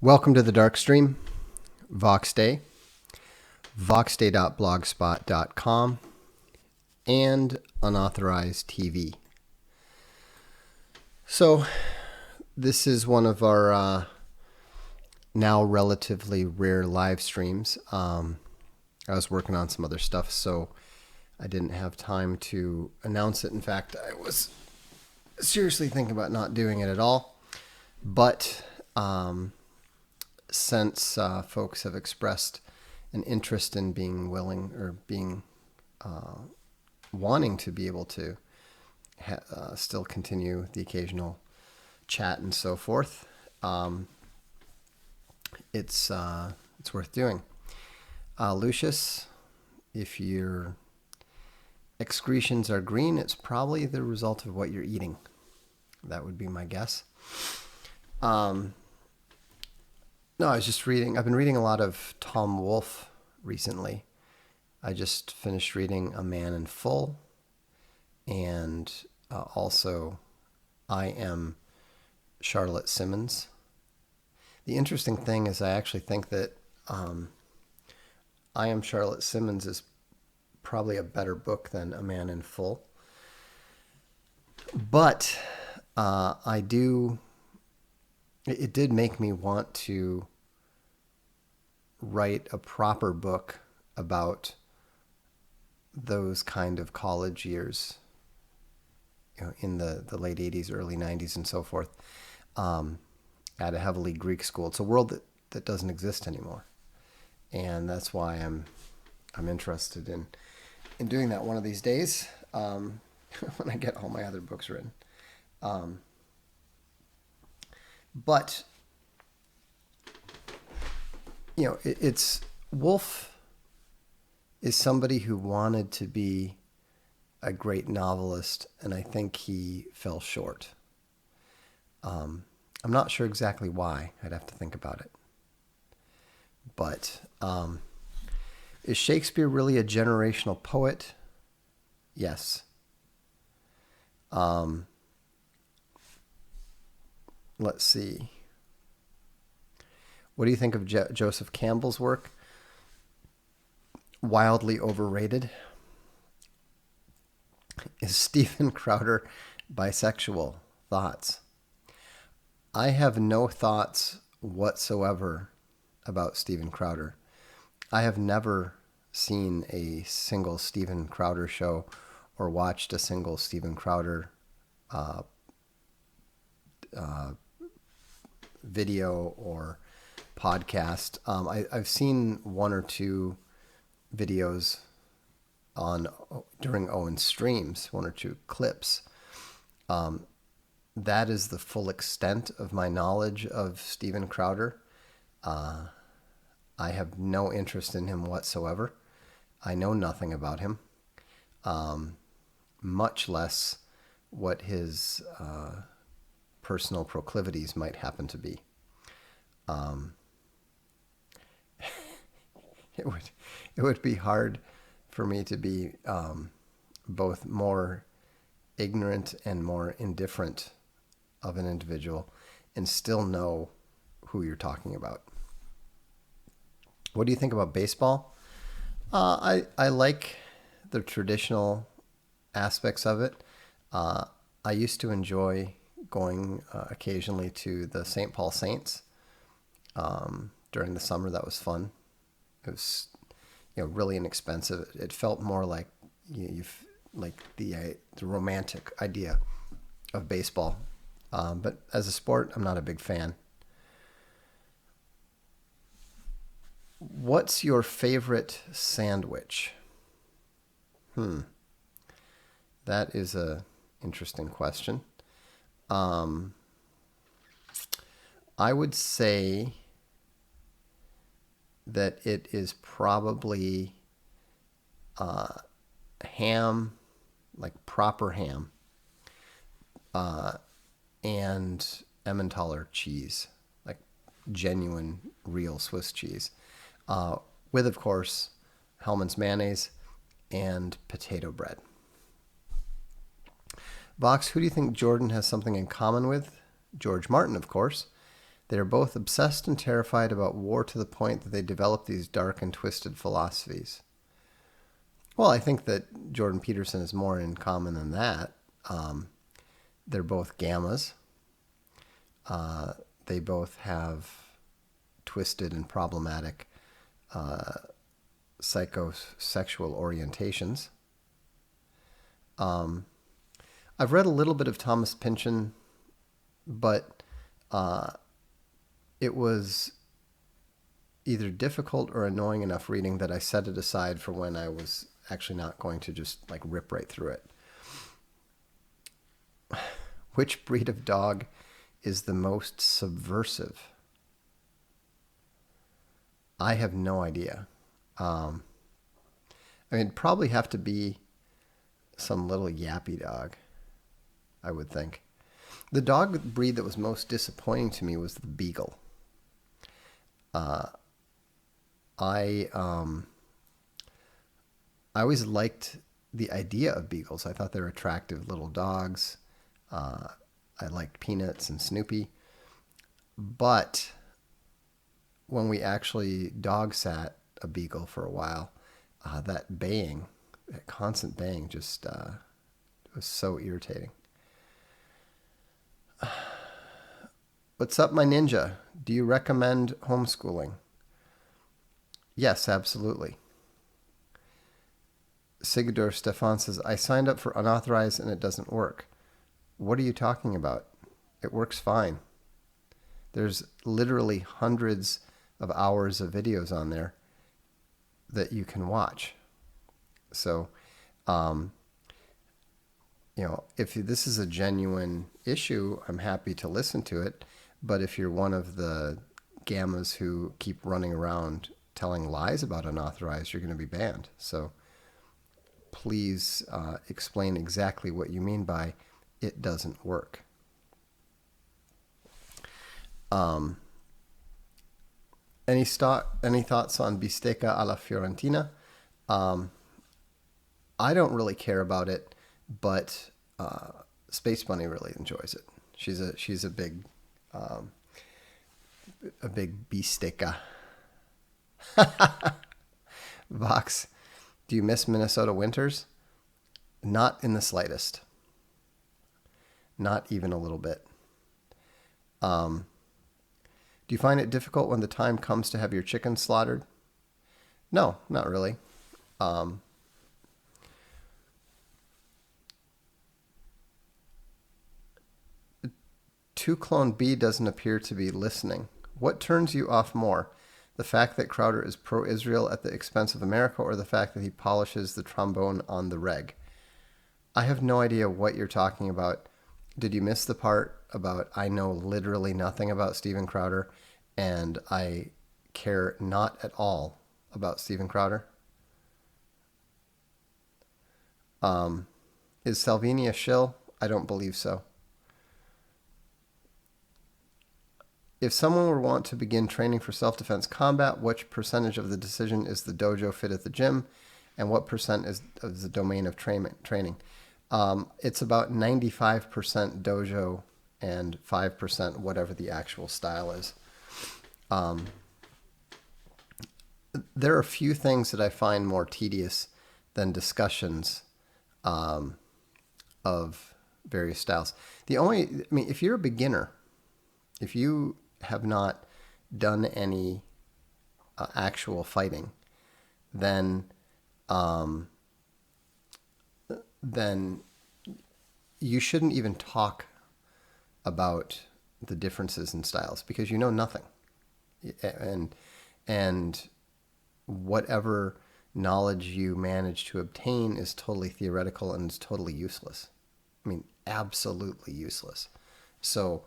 Welcome to the Darkstream, Vox Day, voxday.blogspot.com, and Unauthorized TV. So, this is one of our now relatively rare live streams. I was working on some other stuff, so I didn't have time to announce it. In fact, I was seriously thinking about not doing it at all. But since folks have expressed an interest in being willing or being wanting to be able to still continue the occasional chat and so forth, it's worth doing. Lucius, if your excretions are green, it's probably the result of what you're eating. That would be my guess. No, I was just reading. I've been reading a lot of Tom Wolfe recently. I just finished reading A Man in Full, and also I Am Charlotte Simmons. The interesting thing is I actually think that I Am Charlotte Simmons is probably a better book than A Man in Full. But it did make me want to write a proper book about those kind of college years, in the late 80s, early 90s, and so forth, at a heavily Greek school. It's a world that doesn't exist anymore. And that's why I'm interested in doing that one of these days, when I get all my other books written. But, it's Wolfe is somebody who wanted to be a great novelist, and I think he fell short. I'm not sure exactly why. I'd have to think about it. But is Shakespeare really a generational poet? Yes. Let's see. What do you think of Joseph Campbell's work? Wildly overrated. Is Steven Crowder bisexual? Thoughts? I have no thoughts whatsoever about Steven Crowder. I have never seen a single Steven Crowder show or watched a single Steven Crowder video or podcast. I've seen one or two videos during Owen's streams, one or two clips. That is the full extent of my knowledge of Steven Crowder. I have no interest in him whatsoever. I know nothing about him, much less what his personal proclivities might happen to be. It would be hard for me to be both more ignorant and more indifferent of an individual and still know who you're talking about. What do you think about baseball? I like the traditional aspects of it. I used to enjoy going occasionally to the St. Paul Saints during the summer. That was fun. It was, really inexpensive. It felt more like like the romantic idea of baseball. But as a sport, I'm not a big fan. What's your favorite sandwich? That is a interesting question. I would say that it is probably ham, like proper ham, and Emmentaler cheese, like genuine, real Swiss cheese, with, of course, Hellmann's mayonnaise and potato bread. Vox, who do you think Jordan has something in common with? George Martin, of course. They are both obsessed and terrified about war to the point that they develop these dark and twisted philosophies. Well, I think that Jordan Peterson is more in common than that. They're both gammas. They both have twisted and problematic psychosexual orientations. I've read a little bit of Thomas Pynchon, but it was either difficult or annoying enough reading that I set it aside for when I was actually not going to just like rip right through it. Which breed of dog is the most subversive? I have no idea. I mean, it'd probably have to be some little yappy dog, I would think. The dog breed that was most disappointing to me was the beagle. I always liked the idea of beagles. I thought they were attractive little dogs. I liked Peanuts and Snoopy. But when we actually dog sat a beagle for a while, that baying, that constant baying just was so irritating. What's up, my ninja? Do you recommend homeschooling? Yes, absolutely. Sigurdur Stefan says, I signed up for unauthorized and it doesn't work. What are you talking about? It works fine. There's literally hundreds of hours of videos on there that you can watch. So, if this is a genuine issue, I'm happy to listen to it. But if you're one of the gammas who keep running around telling lies about unauthorized, you're going to be banned. So please explain exactly what you mean by it doesn't work. Any thoughts on bistecca alla Fiorentina? I don't really care about it, but Space Bunny really enjoys it. She's a big bistecca. Vox, do you miss Minnesota winters? Not in the slightest. Not even a little bit. Do you find it difficult when the time comes to have your chickens slaughtered? No, not really. 2Clone B doesn't appear to be listening. What turns you off more? The fact that Crowder is pro-Israel at the expense of America, or the fact that he polishes the trombone on the reg? I have no idea what you're talking about. Did you miss the part about I know literally nothing about Steven Crowder and I care not at all about Steven Crowder? Is Salvini a shill? I don't believe so. If someone were want to begin training for self-defense combat, which percentage of the decision is the dojo fit at the gym, and what percent is the domain of training? It's about 95% dojo and 5% whatever the actual style is. There are a few things that I find more tedious than discussions of various styles. If you're a beginner, if you have not done any actual fighting, then you shouldn't even talk about the differences in styles because you know nothing, and whatever knowledge you manage to obtain is totally theoretical and is totally useless. I mean, absolutely useless. So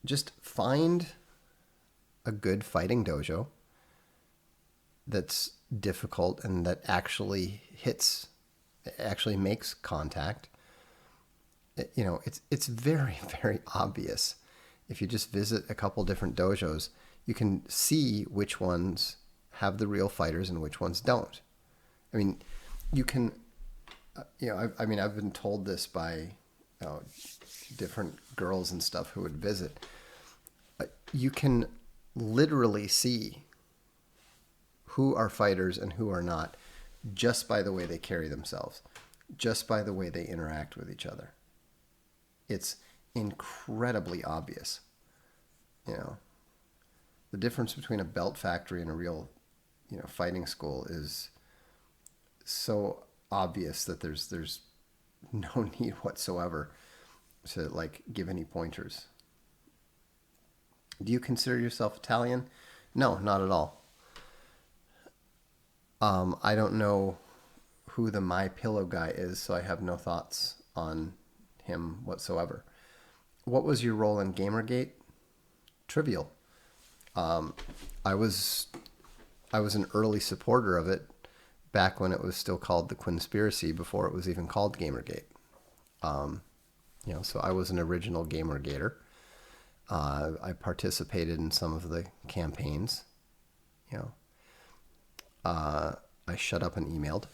just find a good fighting dojo that's difficult and that actually makes contact. It's very, very obvious. If you just visit a couple different dojos, you can see which ones have the real fighters and which ones don't. I mean, you can, I've been told this by different girls and stuff who would visit. you can literally see who are fighters and who are not just by the way they carry themselves, just by the way they interact with each other. It's incredibly obvious. You know, the difference between a belt factory and a real, fighting school is so obvious that there's no need whatsoever to like give any pointers. Do you consider yourself Italian? No, not at all. I don't know who the My Pillow guy is, so I have no thoughts on him whatsoever. What was your role in Gamergate? Trivial. I was an early supporter of it back when it was still called the Quinspiracy, before it was even called Gamergate. So I was an original Gamergator. I participated in some of the campaigns. I shut up and emailed.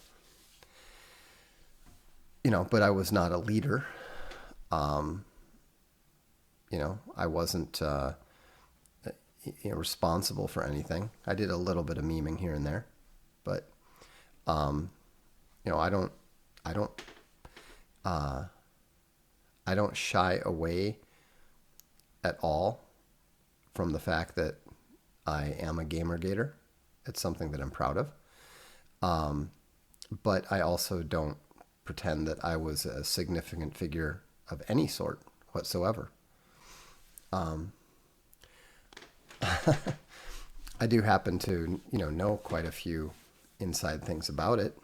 But I was not a leader. I wasn't responsible for anything. I did a little bit of memeing here and there, but I don't shy away at all from the fact that I am a Gamergator. It's something that I'm proud of. But I also don't pretend that I was a significant figure of any sort whatsoever. I do happen to, know quite a few inside things about it.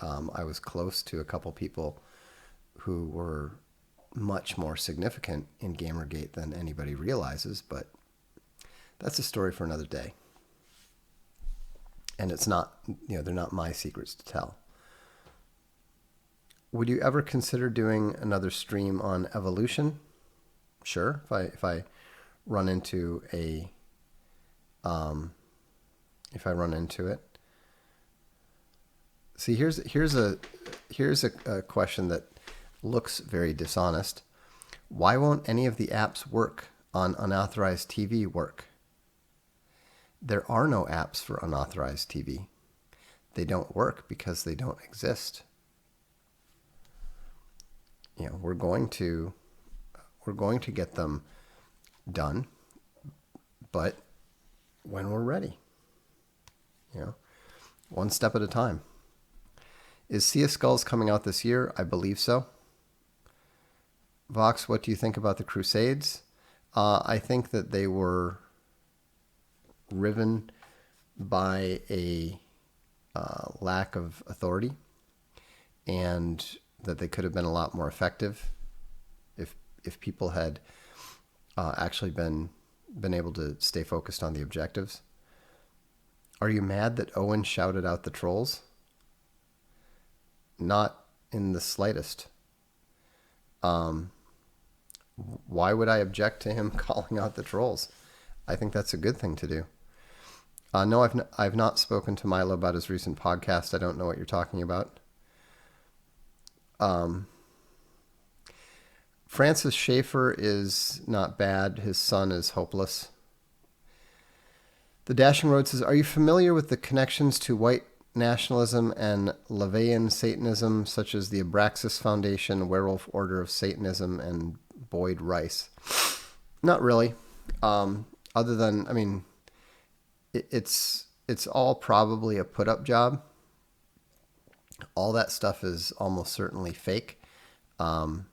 I was close to a couple people who were much more significant in Gamergate than anybody realizes, but that's a story for another day. And it's not, they're not my secrets to tell. Would you ever consider doing another stream on evolution? Sure. If I run into it. See, here's a question that looks very dishonest. Why won't any of the apps work on unauthorized TV work? There are no apps for unauthorized TV. They don't work because they don't exist. We're going to get them done, but when we're ready, one step at a time. Is Sea of Skulls coming out this year? I believe so. Vox, what do you think about the Crusades? I think that they were riven by a lack of authority, and that they could have been a lot more effective if people had actually been able to stay focused on the objectives. Are you mad that Owen shouted out the trolls? Not in the slightest. Why would I object to him calling out the trolls? I think that's a good thing to do. No, I've not spoken to Milo about his recent podcast. I don't know what you're talking about. Francis Schaeffer is not bad. His son is hopeless. The Dashing Road says, are you familiar with the connections to white nationalism and LaVeyan Satanism, such as the Abraxas Foundation, Werewolf Order of Satanism, and Boyd Rice? Not really. Other than, it's all probably a put-up job. All that stuff is almost certainly fake. Anton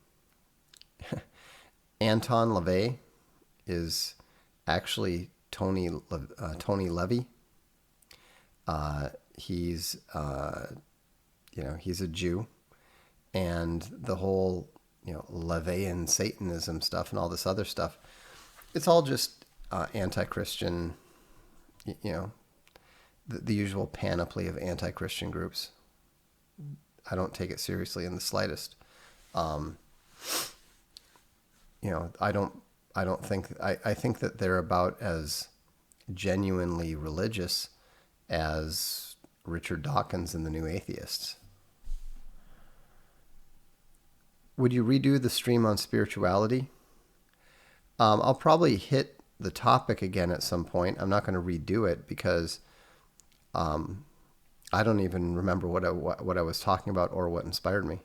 LaVey is actually Tony Levy. He's he's a Jew, and the whole LaVeyan Satanism stuff and all this other stuff, it's all just anti-Christian, the usual panoply of anti-Christian groups. I don't take it seriously in the slightest. I think that they're about as genuinely religious as Richard Dawkins and the New Atheists. Would you redo the stream on spirituality? I'll probably hit the topic again at some point. I'm not going to redo it because I don't even remember what I was talking about or what inspired me.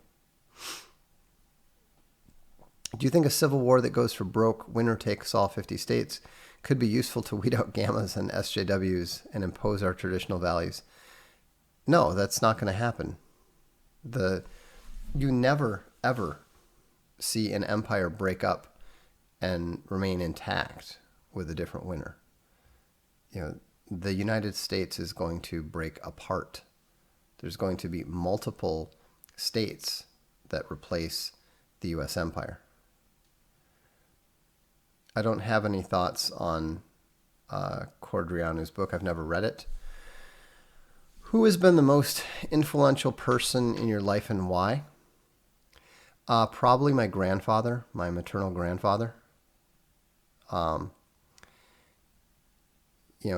Do you think a civil war that goes for broke, winner takes all 50 states, could be useful to weed out gammas and SJWs and impose our traditional values? No, that's not going to happen. You never, ever see an empire break up and remain intact with a different winner. The United States is going to break apart. There's going to be multiple states that replace the U.S. empire. I don't have any thoughts on Cordrianu's book. I've never read it. Who has been the most influential person in your life and why? Probably my grandfather, my maternal grandfather.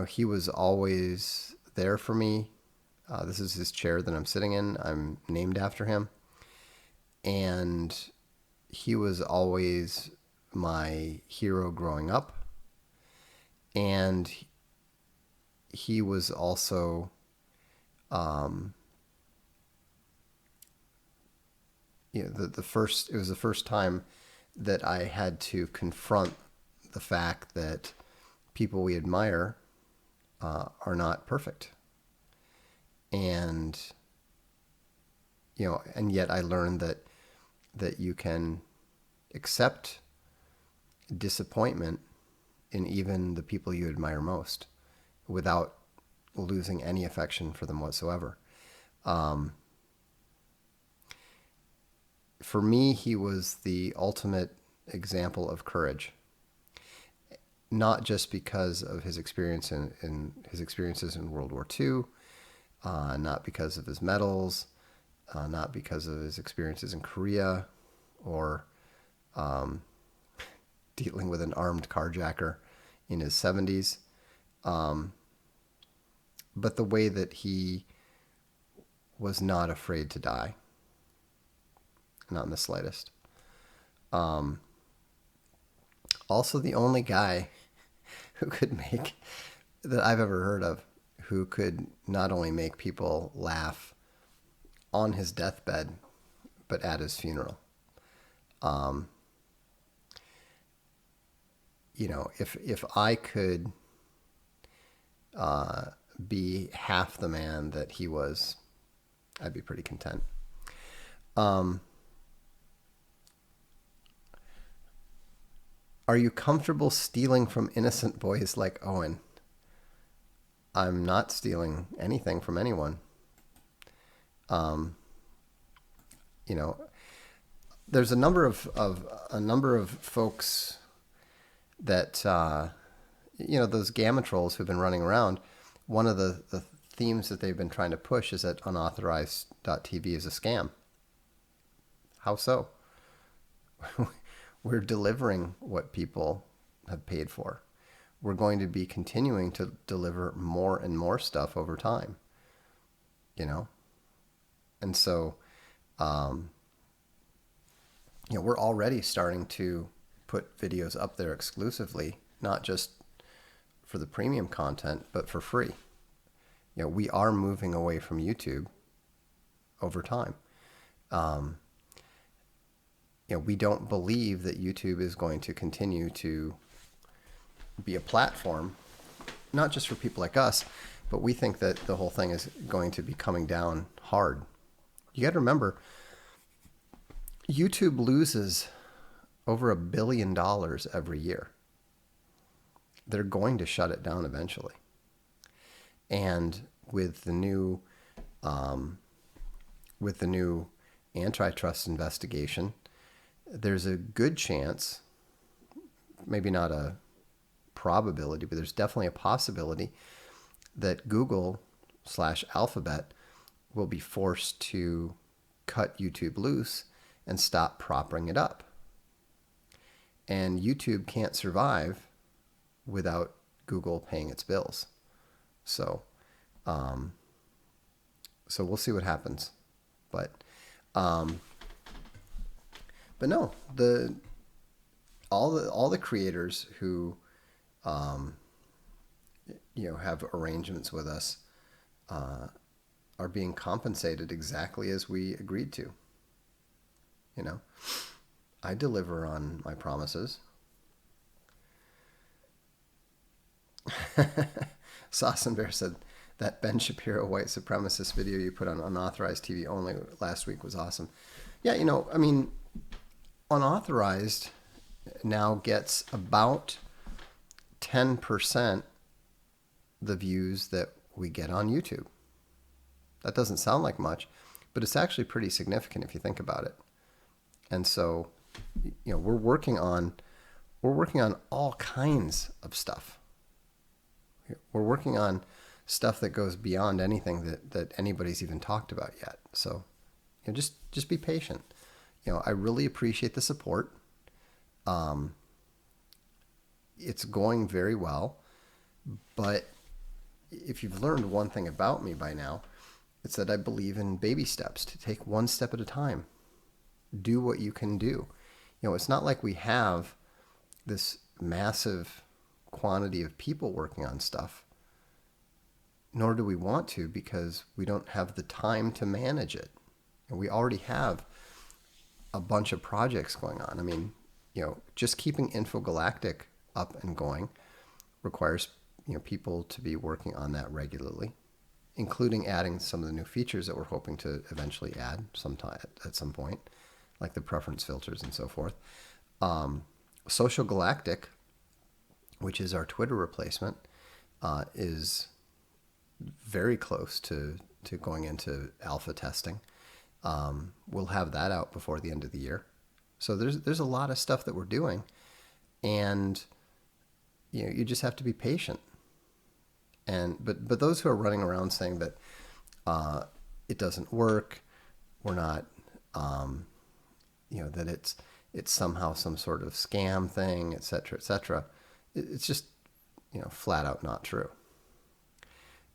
He was always there for me. This is his chair that I'm sitting in. I'm named after him. And he was always my hero growing up. And he was also it was the first time that I had to confront the fact that people we admire are not perfect. And and yet I learned that you can accept disappointment in even the people you admire most without losing any affection for them whatsoever. For me, he was the ultimate example of courage, not just because of his experience in his experiences in World War II, not because of his medals, not because of his experiences in Korea, or dealing with an armed carjacker in his 70s, but the way that he was not afraid to die. Not in the slightest. Also, the only guy who could that I've ever heard of, who could not only make people laugh on his deathbed, but at his funeral. If I could be half the man that he was, I'd be pretty content. Are you comfortable stealing from innocent boys like Owen? I'm not stealing anything from anyone. There's a number of folks that those gamma trolls who've been running around. One of the themes that they've been trying to push is that unauthorized.tv is a scam. How so? We're delivering what people have paid for. We're going to be continuing to deliver more and more stuff over time, And so, we're already starting to put videos up there exclusively, not just for the premium content, but for free. We are moving away from YouTube over time. We don't believe that YouTube is going to continue to be a platform, not just for people like us, but we think that the whole thing is going to be coming down hard. You got to remember, YouTube loses over $1 billion every year. They're going to shut it down eventually. And with the new antitrust investigation, there's a good chance, maybe not a probability, but there's definitely a possibility that Google/Alphabet will be forced to cut YouTube loose and stop propping it up. And YouTube can't survive without Google paying its bills. So we'll see what happens. But no, all the creators who um, have arrangements with us are being compensated exactly as we agreed to. You know, I deliver on my promises. Sauce and Bear said that Ben Shapiro white supremacist video you put on unauthorized TV only last week was awesome. Yeah, I mean, unauthorized now gets about 10% the views that we get on YouTube. That doesn't sound like much, but it's actually pretty significant if you think about it. And so, we're working on all kinds of stuff. We're working on stuff that goes beyond anything that anybody's even talked about yet. So, just be patient. I really appreciate the support. It's going very well, but if you've learned one thing about me by now, it's that I believe in baby steps, to take one step at a time. Do what you can do. It's not like we have this massive quantity of people working on stuff, nor do we want to, because we don't have the time to manage it. We already have a bunch of projects going on. I mean, just keeping Infogalactic up and going requires people to be working on that regularly, including adding some of the new features that we're hoping to eventually add at some point, like the preference filters and so forth. Social Galactic, which is our Twitter replacement, is very close to going into alpha testing. We'll have that out before the end of the year. So there's a lot of stuff that we're doing, and you just have to be patient. But those who are running around saying that it doesn't work, we're not, that it's somehow some sort of scam thing, et cetera, it's just flat out not true.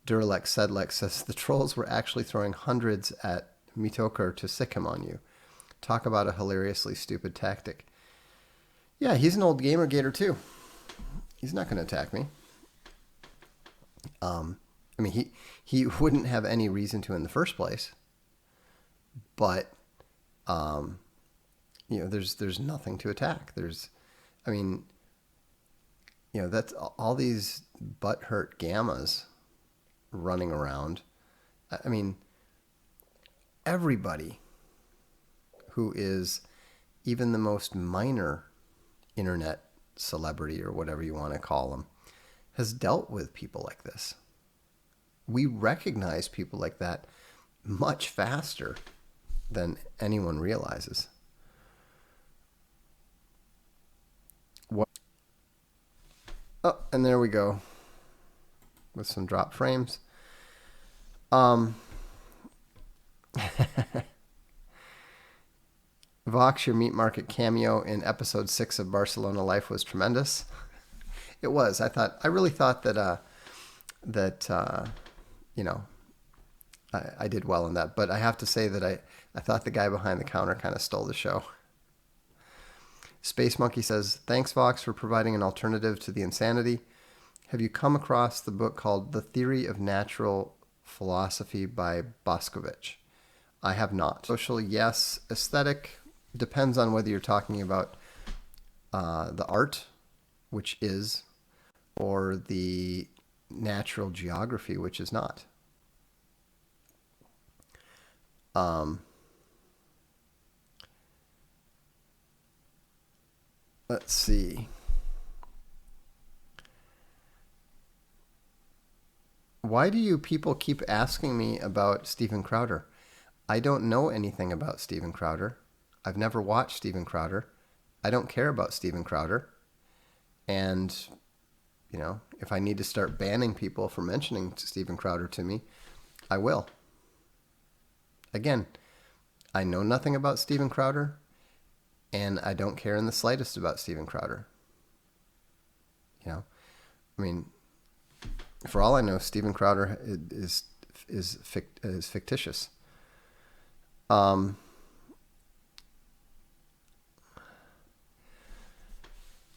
Duralex Sedlex says the trolls were actually throwing hundreds at Mitokar to sick him on you. Talk about a hilariously stupid tactic. Yeah, he's an old gamer gator too. He's not going to attack me. I mean, he wouldn't have any reason to in the first place. But there's nothing to attack. That's all these butthurt gammas running around. I mean, everybody who is even the most minor internet celebrity, or whatever you want to call them, has dealt with people like this. We recognize people like that much faster than anyone realizes. Oh, and there we go with some drop frames. Vox, your meat market cameo in episode 6 of Barcelona Life was tremendous. It was. I really thought that I did well in that. But I have to say that I thought the guy behind the counter kind of stole the show. Space Monkey says, thanks, Vox, for providing an alternative to the insanity. Have you come across the book called The Theory of Natural Philosophy by Boscovich? I have not. Social, yes. Aesthetic, depends on whether you're talking about the art, which is, or the natural geography, which is not. Let's see. Why do you people keep asking me about Steven Crowder? I don't know anything about Steven Crowder. I've never watched Steven Crowder. I don't care about Steven Crowder. And, if I need to start banning people for mentioning Steven Crowder to me, I will. Again, I know nothing about Steven Crowder, and I don't care in the slightest about Steven Crowder. For all I know, Steven Crowder is fictitious.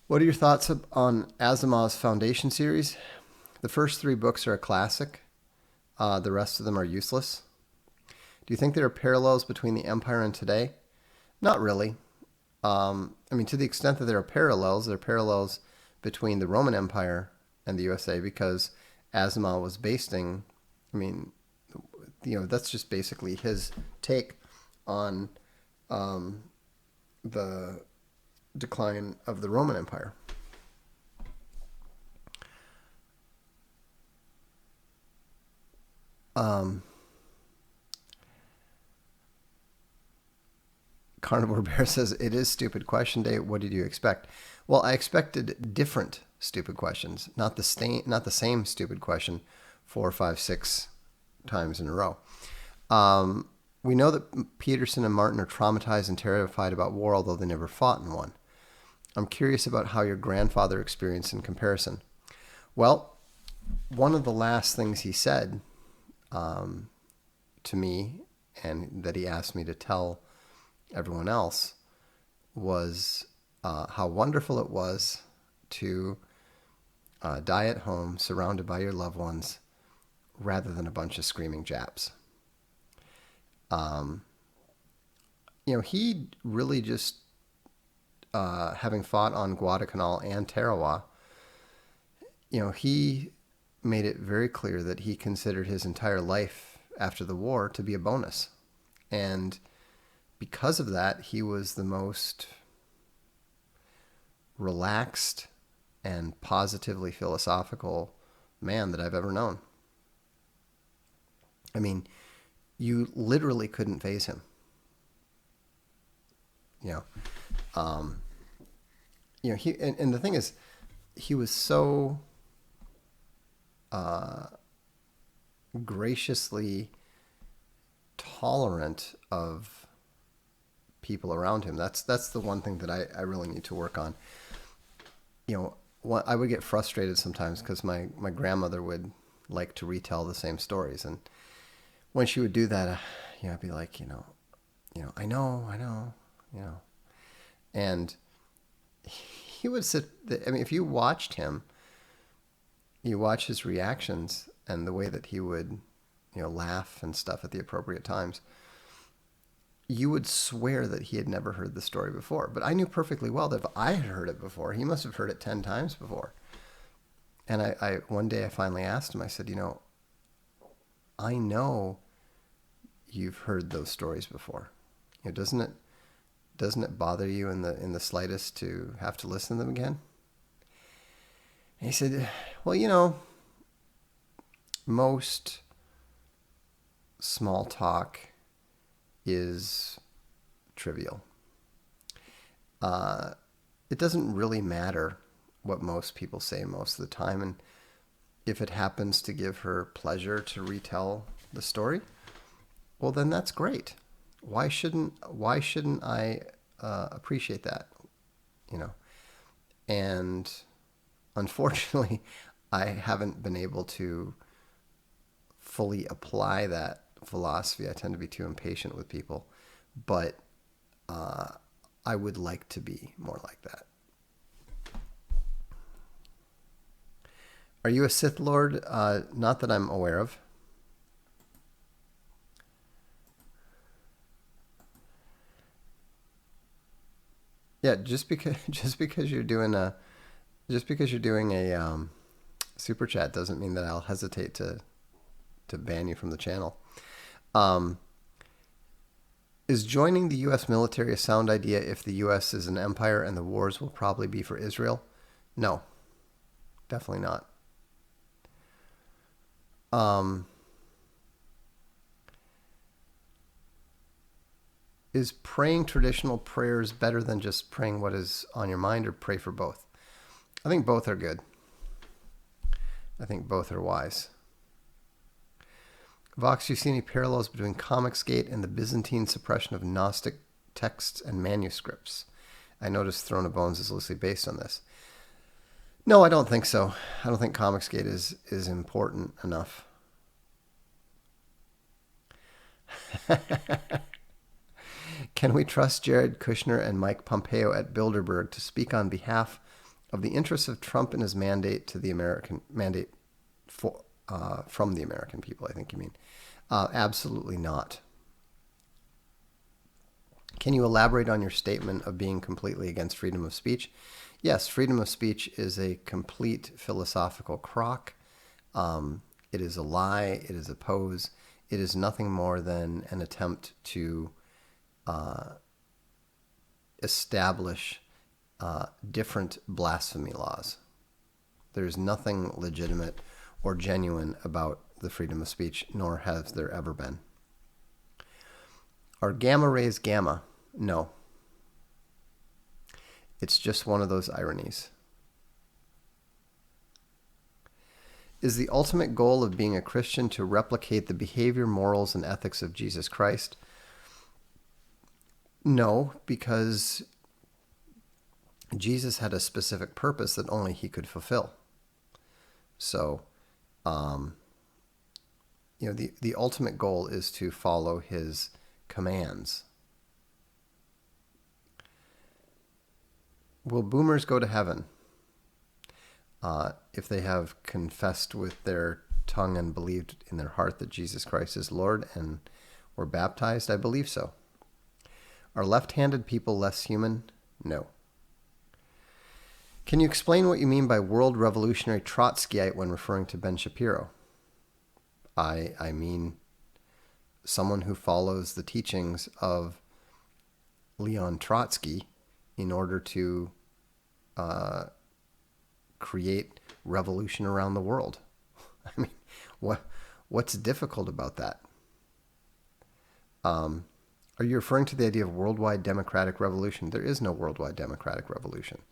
What are your thoughts on Asimov's Foundation series? The first 3 books are a classic. The rest of them are useless. Do you think there are parallels between the Empire and today? Not really. I mean, to the extent that there are parallels between the Roman Empire and the USA, because Asimov was basing, I mean, that's just basically his take on the decline of the Roman Empire. Carnivore Bear says, it is stupid question day. What did you expect? Well, I expected different stupid questions, not the same stupid question 4, 5, 6 times in a row. We know that Peterson and Martin are traumatized and terrified about war, although they never fought in one. I'm curious about how your grandfather experienced in comparison. Well, one of the last things he said to me, and that he asked me to tell everyone else, was how wonderful it was to die at home surrounded by your loved ones rather than a bunch of screaming Japs. He really just, having fought on Guadalcanal and Tarawa, he made it very clear that he considered his entire life after the war to be a bonus. And because of that, he was the most relaxed and positively philosophical man that I've ever known. I mean, you literally couldn't faze him. He and the thing is, he was so graciously tolerant of people around him. That's the one thing that I really need to work on. I would get frustrated sometimes because my grandmother would like to retell the same stories, and when she would do that, I'd be like, I know, and he would sit. I mean, if you watched him, you watch his reactions and the way that he would, laugh and stuff at the appropriate times, you would swear that he had never heard the story before. But I knew perfectly well that if I had heard it before, he must have heard it 10 times before. And I one day I finally asked him, I said, I know you've heard those stories before. Doesn't it bother you in the slightest to have to listen to them again? And he said, well, most small talk is trivial. It doesn't really matter what most people say most of the time, and if it happens to give her pleasure to retell the story, well, then that's great. Why shouldn't I appreciate that? And unfortunately, I haven't been able to fully apply that philosophy. I tend to be too impatient with people, but I would like to be more like that. Are you a Sith Lord? Not that I'm aware of. Yeah, just because you're doing a super chat doesn't mean that I'll hesitate to ban you from the channel. Is joining the U.S. military a sound idea if the U.S. is an empire and the wars will probably be for Israel? No, definitely not. Is praying traditional prayers better than just praying what is on your mind, or pray for both? I think both are good. I think both are wise. Vox, do you see any parallels between Comicsgate and the Byzantine suppression of Gnostic texts and manuscripts? I noticed Throne of Bones is loosely based on this. No, I don't think so. I don't think Comicsgate is important enough. Can we trust Jared Kushner and Mike Pompeo at Bilderberg to speak on behalf of the interests of Trump and his mandate to the American mandate for from the American people, I think you mean. Absolutely not. Can you elaborate on your statement of being completely against freedom of speech? Yes, freedom of speech is a complete philosophical crock. It is a lie. It is a pose. It is nothing more than an attempt to establish different blasphemy laws. There's nothing legitimate or genuine about the freedom of speech, nor has there ever been. Are gamma rays gamma? No. It's just one of those ironies. Is the ultimate goal of being a Christian to replicate the behavior, morals, and ethics of Jesus Christ? No, because Jesus had a specific purpose that only he could fulfill. So, the ultimate goal is to follow his commands. Will boomers go to heaven if they have confessed with their tongue and believed in their heart that Jesus Christ is Lord and were baptized? I believe so. Are left-handed people less human? No. Can you explain what you mean by world revolutionary Trotskyite when referring to Ben Shapiro? I mean someone who follows the teachings of Leon Trotsky in order to create revolution around the world. I mean, what's difficult about that? Are you referring to the idea of worldwide democratic revolution? There is no worldwide democratic revolution.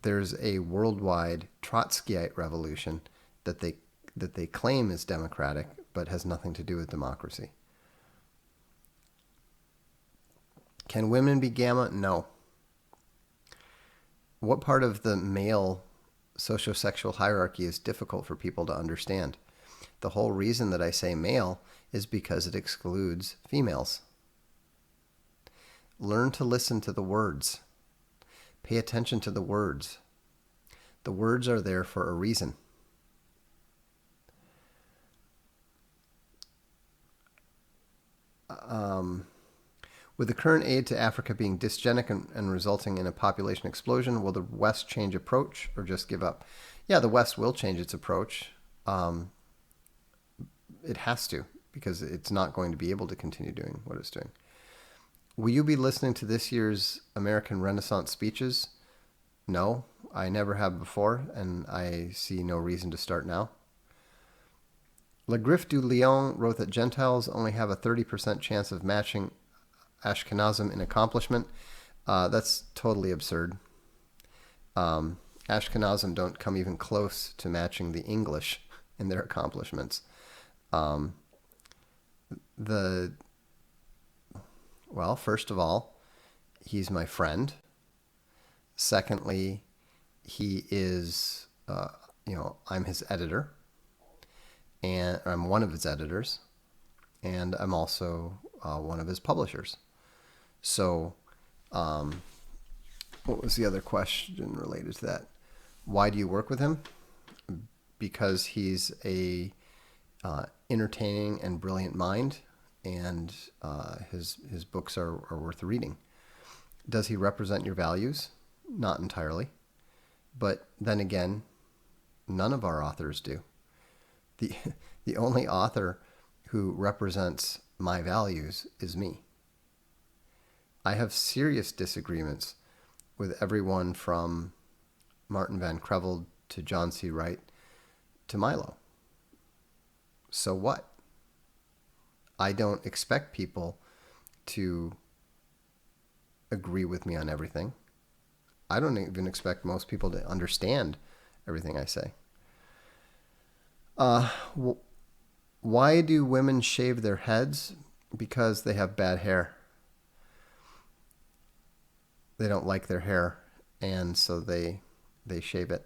There's a worldwide Trotskyite revolution that they claim is democratic, but has nothing to do with democracy. Can women be gamma? No. What part of the male sociosexual hierarchy is difficult for people to understand? The whole reason that I say male is because it excludes females. Learn to listen to the words. Pay attention to the words. The words are there for a reason. With the current aid to Africa being dysgenic and resulting in a population explosion, will the West change approach or just give up? Yeah, the West will change its approach. It has to, because it's not going to be able to continue doing what it's doing. Will you be listening to this year's American Renaissance speeches? No, I never have before, and I see no reason to start now. Le Griffe du Lion wrote that Gentiles only have a 30% chance of matching Ashkenazim in accomplishment. That's totally absurd. Ashkenazim don't come even close to matching the English in their accomplishments. Well, first of all, he's my friend. Secondly, he is, I'm his editor, and I'm one of his editors, and I'm also one of his publishers. So, what was the other question related to that? Why do you work with him? Because he's a entertaining and brilliant mind, and his books are worth reading. Does he represent your values? Not entirely. But then again, none of our authors do. The only author who represents my values is me. I have serious disagreements with everyone from Martin Van Creveld to John C. Wright to Milo. So what? I don't expect people to agree with me on everything. I don't even expect most people to understand everything I say. Why do women shave their heads? Because they have bad hair. They don't like their hair, and so they shave it.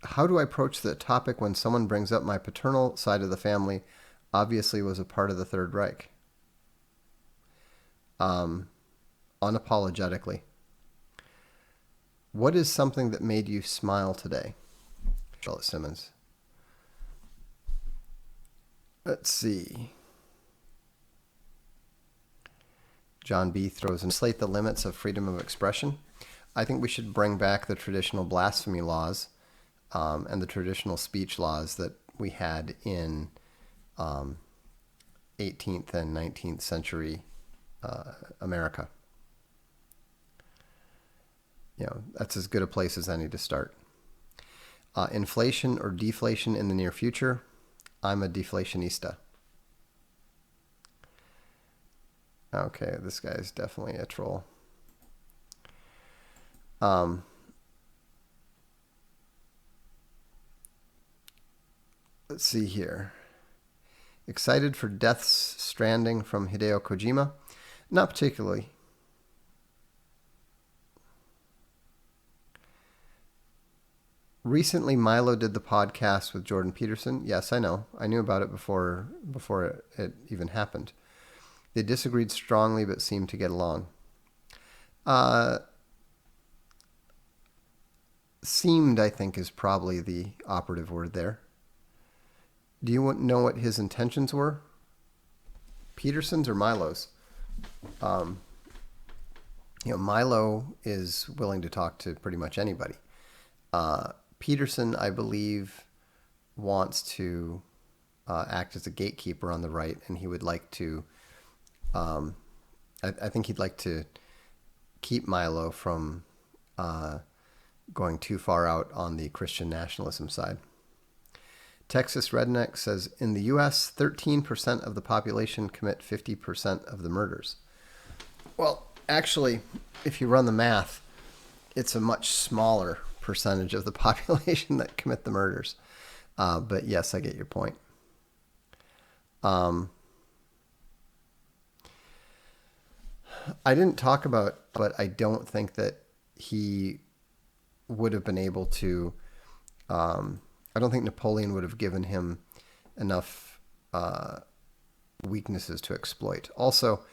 How do I approach the topic when someone brings up my paternal side of the family obviously was a part of the Third Reich? unapologetically. What is something that made you smile today? Charlotte Simmons. Let's see. John B. throws in, slate the limits of freedom of expression. I think we should bring back the traditional blasphemy laws and the traditional speech laws that we had in 18th and 19th century America. That's as good a place as any to start. Inflation or deflation in the near future? I'm a deflationista. Okay, this guy is definitely a troll. Let's see here. Excited for Death Stranding from Hideo Kojima? Not particularly. Recently, Milo did the podcast with Jordan Peterson. Yes, I know. I knew about it before it even happened. They disagreed strongly but seemed to get along. Seemed, I think, is probably the operative word there. Do you know what his intentions were? Peterson's or Milo's? Milo is willing to talk to pretty much anybody. Peterson, I believe, wants to act as a gatekeeper on the right, and he would like to. I think he'd like to keep Milo from going too far out on the Christian nationalism side. Texas Redneck says, in the U.S., 13% of the population commit 50% of the murders. Well, actually, if you run the math, it's a much smaller percentage of the population that commit the murders. But yes, I get your point. I didn't talk about, but I don't think that he would have been able to. I don't think Napoleon would have given him enough weaknesses to exploit. Also,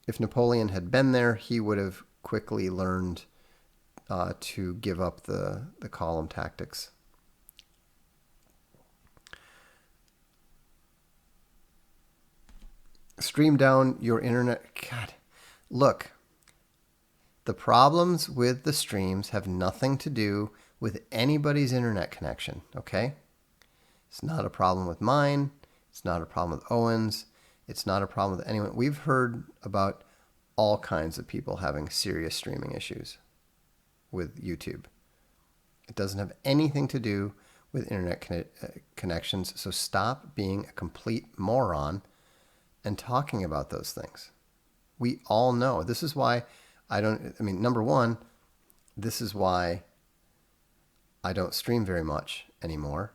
if Napoleon had been there, he would have quickly learned to give up the column tactics. Stream down your internet. God, look. The problems with the streams have nothing to do with anybody's internet connection, okay? It's not a problem with mine. It's not a problem with Owen's. It's not a problem with anyone. We've heard about all kinds of people having serious streaming issues with YouTube. It doesn't have anything to do with internet connections, so stop being a complete moron and talking about those things. We all know. This is why number one, this is why I don't stream very much anymore.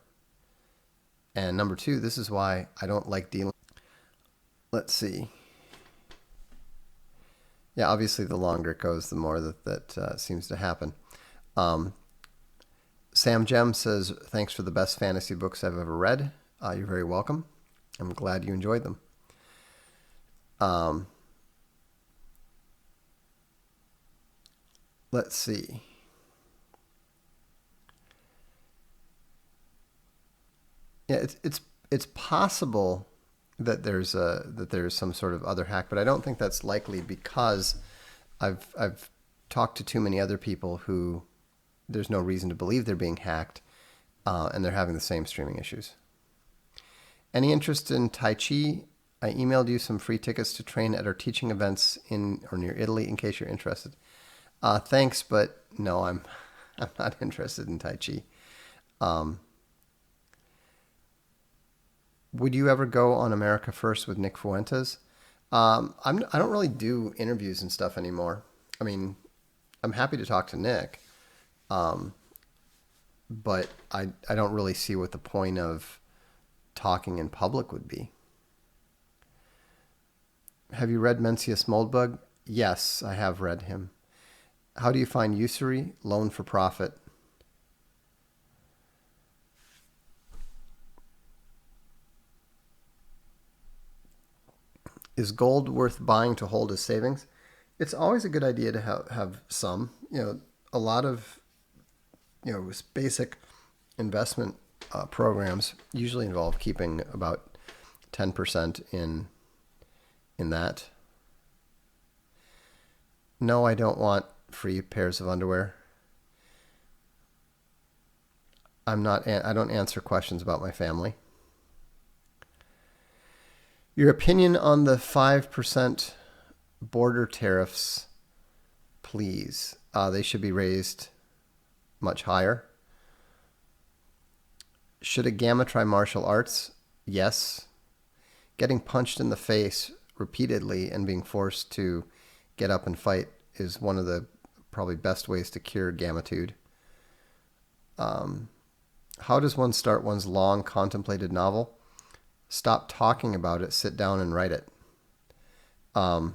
And number two, this is why I don't like dealing. Let's see. Yeah, obviously the longer it goes, the more that seems to happen. Sam Gem says, thanks for the best fantasy books I've ever read. You're very welcome. I'm glad you enjoyed them. Let's see. Yeah, it's possible that there's some sort of other hack, but I don't think that's likely because I've talked to too many other people who there's no reason to believe they're being hacked, and they're having the same streaming issues. Any interest in Tai Chi? I emailed you some free tickets to train at our teaching events in or near Italy in case you're interested. Thanks, but no, I'm not interested in Tai Chi. Would you ever go on America First with Nick Fuentes? I don't really do interviews and stuff anymore. I mean, I'm happy to talk to Nick, but I don't really see what the point of talking in public would be. Have you read Mencius Moldbug? Yes, I have read him. How do you find usury? Loan for profit. Is gold worth buying to hold as savings? It's always a good idea to have some, a lot of, basic investment programs usually involve keeping about 10% in that. No, I don't want free pairs of underwear. I don't answer questions about my family. Your opinion on the 5% border tariffs, please. They should be raised much higher. Should a gamma try martial arts? Yes. Getting punched in the face repeatedly and being forced to get up and fight is one of the probably best ways to cure gammitude. How does one start one's long contemplated novel? Stop talking about it, sit down and write it. Are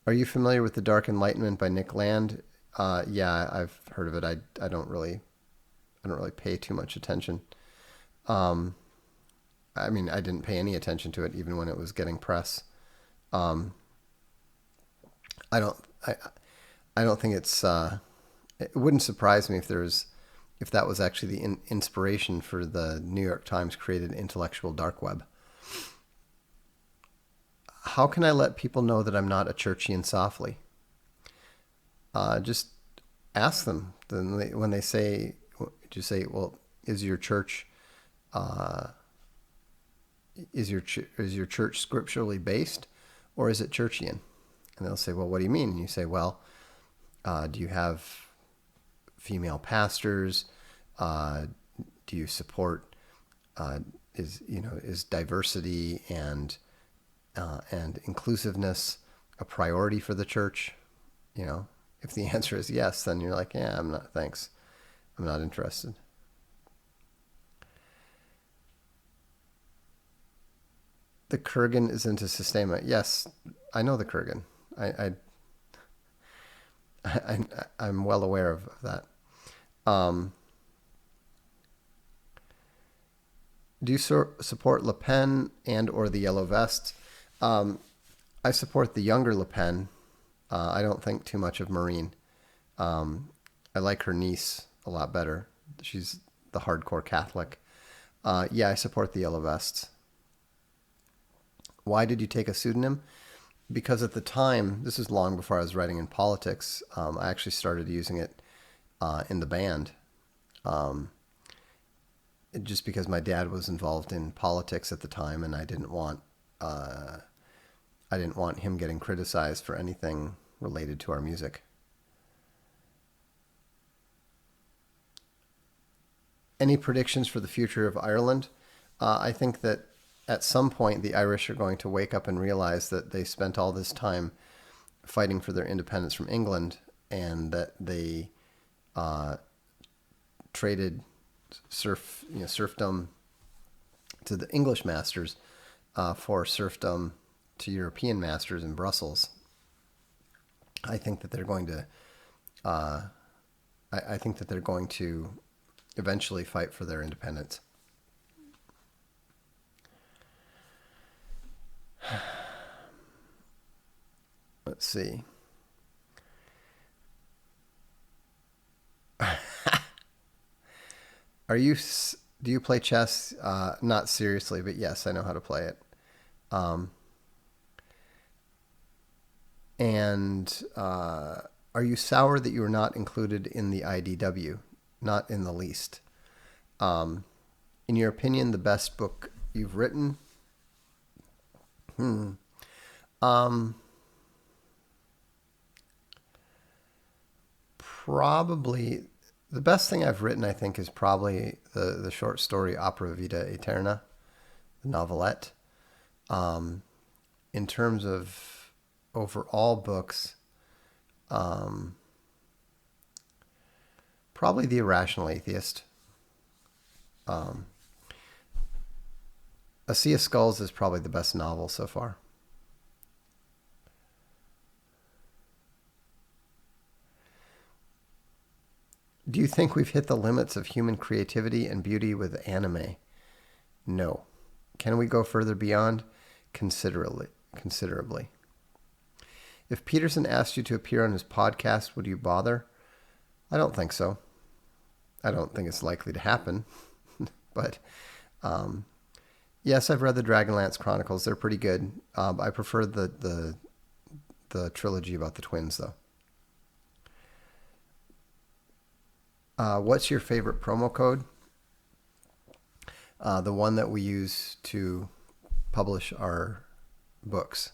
you familiar with The Dark Enlightenment by Nick Land? Yeah, I've heard of it. I don't really pay too much attention. I didn't pay any attention to it even when it was getting press. I don't think it's. It wouldn't surprise me if that was actually the inspiration for the New York Times created intellectual dark web. How can I let people know that I'm not a churchian softly? Just ask them. Then when they say, just say, well, is your church scripturally based, or is it churchian? And they'll say, well, what do you mean? And you say, well, do you have female pastors? Do you support is diversity and inclusiveness a priority for the church? If the answer is yes, then you're like, yeah, I'm not. Thanks, I'm not interested. The Kurgan is into sustainment. Yes, I know the Kurgan. I'm well aware of that. Do you support Le Pen and or the Yellow Vests? I support the younger Le Pen. I don't think too much of Marine. I like her niece a lot better. She's the hardcore Catholic. Yeah, I support the Yellow Vests. Why did you take a pseudonym? Because at the time, this is long before I was writing in politics, I actually started using it in the band. Just because my dad was involved in politics at the time, and I didn't want him getting criticized for anything related to our music. Any predictions for the future of Ireland? I think that at some point the Irish are going to wake up and realize that they spent all this time fighting for their independence from England, and that they traded serfdom to the English masters for serfdom to European masters in Brussels. I think that they're going to. I think that they're going to eventually fight for their independence. Let's see. Do you play chess? Not seriously, but yes, I know how to play it. Are you sour that you were not included in the IDW? Not in the least. In your opinion, the best book you've written? Probably the best thing I've written, I think, is probably the short story Opera Vita Aeterna, the novelette. In terms of overall books, probably The Irrational Atheist. A Sea of Skulls is probably the best novel so far. Do you think we've hit the limits of human creativity and beauty with anime? No. Can we go further beyond? Considerably. If Peterson asked you to appear on his podcast, would you bother? I don't think so. I don't think it's likely to happen. But yes, I've read the Dragonlance Chronicles. They're pretty good. I prefer the trilogy about the twins, though. What's your favorite promo code? The one that we use to publish our books.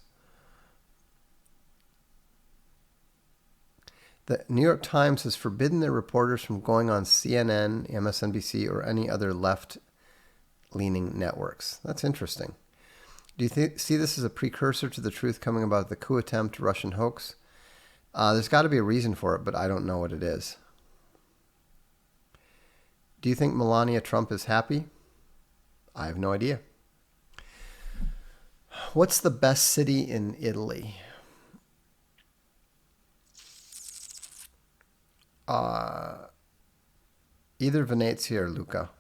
The New York Times has forbidden their reporters from going on CNN, MSNBC, or any other left-leaning networks. That's interesting. Do you see this as a precursor to the truth coming about the coup attempt, Russian hoax? There's got to be a reason for it, but I don't know what it is. Do you think Melania Trump is happy? I have no idea. What's the best city in Italy? Either Venezia or Lucca.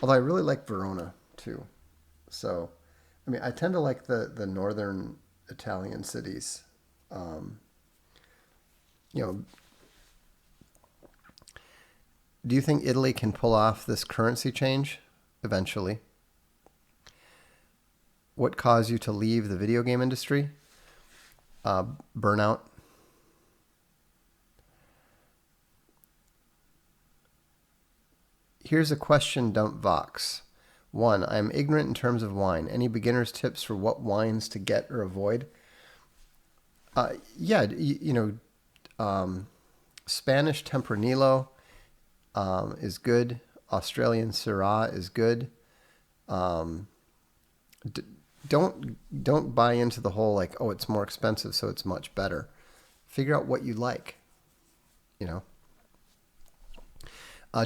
Although I really like Verona too. So, I mean, I tend to like the northern Italian cities. Do you think Italy can pull off this currency change eventually? What caused you to leave the video game industry? Burnout. Here's a question, Dump Vox. 1. I am ignorant in terms of wine. Any beginner's tips for what wines to get or avoid? Spanish Tempranillo is good. Australian Syrah is good. Don't buy into the whole like, oh, it's more expensive, so it's much better. Figure out what you like.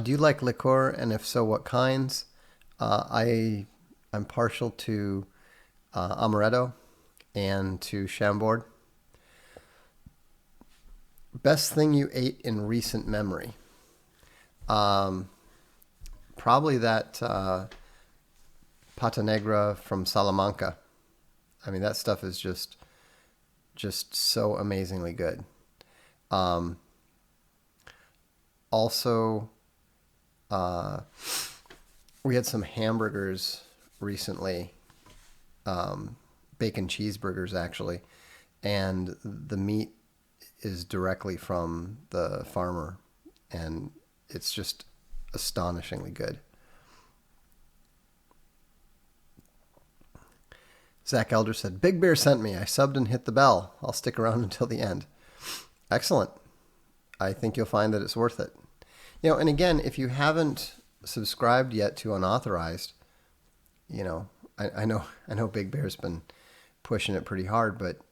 Do you like liqueur, and if so, what kinds? I'm partial to amaretto and to Chambord. Best thing you ate in recent memory? Probably that pata negra from Salamanca. I mean, that stuff is just so amazingly good. Also, we had some hamburgers recently, bacon cheeseburgers actually, and the meat is directly from the farmer, and it's just astonishingly good. Zach Elder said, Big Bear sent me. I subbed and hit the bell. I'll stick around until the end. Excellent. I think you'll find that it's worth it. And again, if you haven't subscribed yet to Unauthorized, I know Big Bear's been pushing it pretty hard, but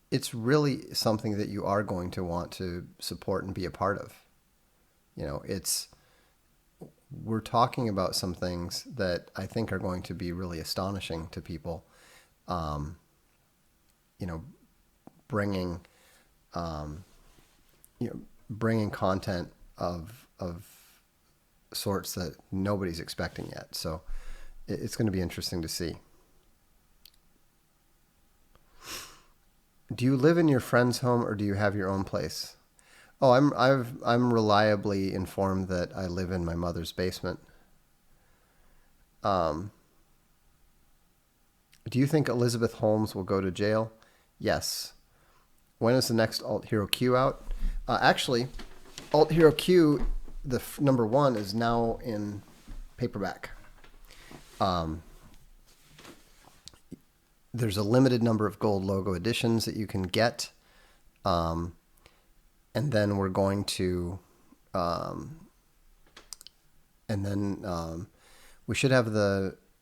it's really something that you are going to want to support and be a part of. We're talking about some things that I think are going to be really astonishing to people. Bringing content of sorts that nobody's expecting yet. So it's going to be interesting to see. Do you live in your friend's home or do you have your own place? Oh, I'm reliably informed that I live in my mother's basement. Do you think Elizabeth Holmes will go to jail? Yes. When is the next Alt Hero Q out? Actually, Alt Hero Q, the number 1, is now in paperback. There's a limited number of gold logo editions that you can get. And then we're going to, we should have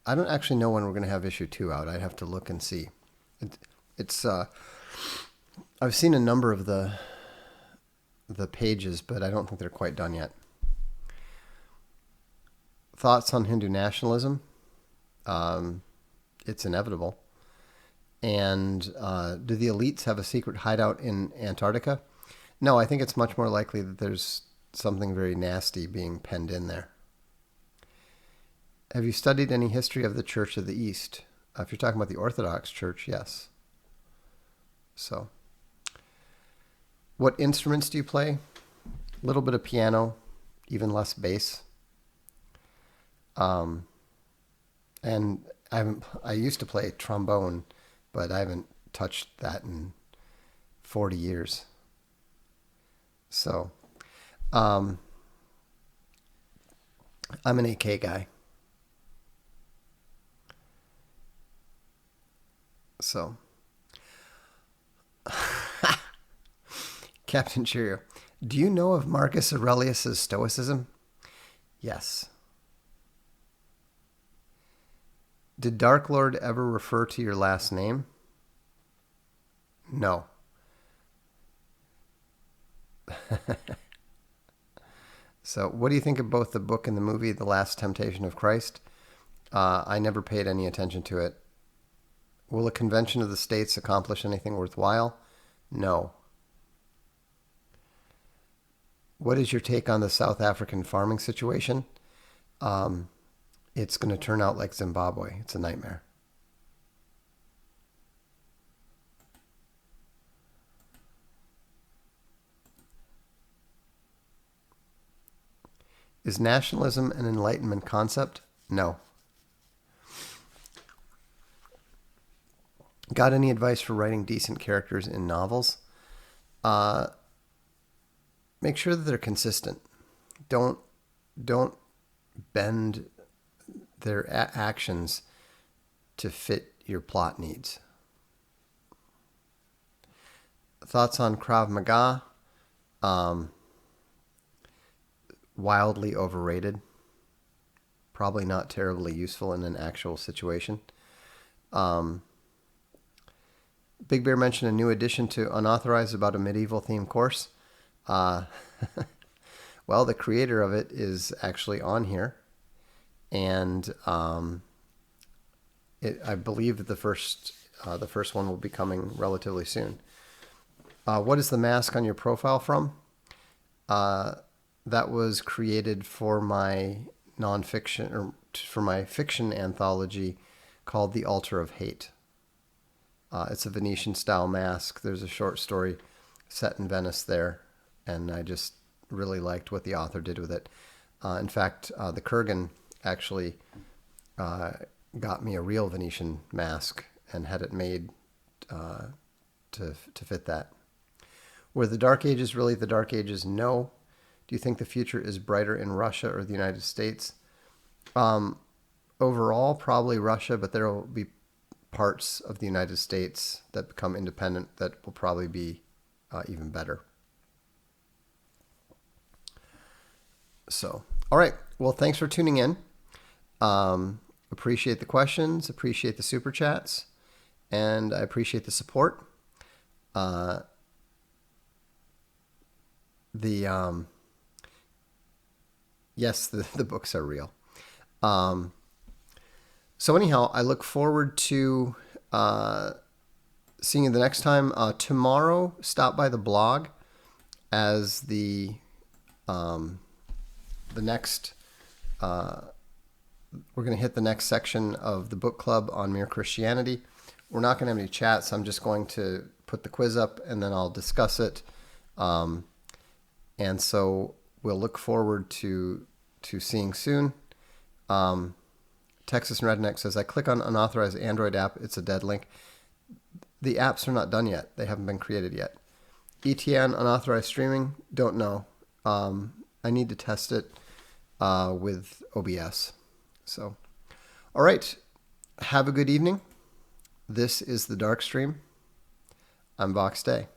I don't actually know when we're going to have issue 2 out. I'd have to look and see. I've seen a number of the pages, but I don't think they're quite done yet. Thoughts on Hindu nationalism? It's inevitable. And do the elites have a secret hideout in Antarctica? No, I think it's much more likely that there's something very nasty being penned in there. Have you studied any history of the Church of the East? If you're talking about the Orthodox Church, yes. So, what instruments do you play? A little bit of piano, even less bass. And I used to play trombone, but I haven't touched that in 40 years. So, I'm an AK guy. So, Captain Cheerio, do you know of Marcus Aurelius's Stoicism? Yes. Did Dark Lord ever refer to your last name? No. So, what do you think of both the book and the movie, The Last Temptation of Christ? I never paid any attention to it. Will a convention of the states accomplish anything worthwhile? No. What is your take on the South African farming situation? It's going to turn out like Zimbabwe. It's a nightmare. Is nationalism an Enlightenment concept? No. Got any advice for writing decent characters in novels? Make sure that they're consistent. Don't bend their actions to fit your plot needs. Thoughts on Krav Maga? Wildly overrated. Probably not terribly useful in an actual situation. Big Bear mentioned a new addition to Unauthorized about a medieval themed course. Well, the creator of it is actually on here. And I believe that the first one will be coming relatively soon. What is the mask on your profile from? That was created for my nonfiction, or for my fiction anthology called The Altar of Hate. It's a Venetian-style mask. There's a short story set in Venice there, and I just really liked what the author did with it. In fact, the Kurgan actually got me a real Venetian mask and had it made to fit that. Were the Dark Ages really the Dark Ages? No. Do you think the future is brighter in Russia or the United States? Overall, probably Russia, but there will be parts of the United States that become independent that will probably be even better. So, all right. Well, thanks for tuning in. Appreciate the questions, appreciate the super chats, and I appreciate the support. Yes, the books are real. So anyhow, I look forward to seeing you the next time. Tomorrow, stop by the blog as the next. We're going to hit the next section of the book club on Mere Christianity. We're not going to have any chats. I'm just going to put the quiz up and then I'll discuss it. And so we'll look forward to seeing soon. Texas Redneck says, I click on unauthorized Android app. It's a dead link. The apps are not done yet. They haven't been created yet. ETN unauthorized streaming. Don't know. I need to test it with OBS. So, all right. Have a good evening. This is the Darkstream. I'm Vox Day.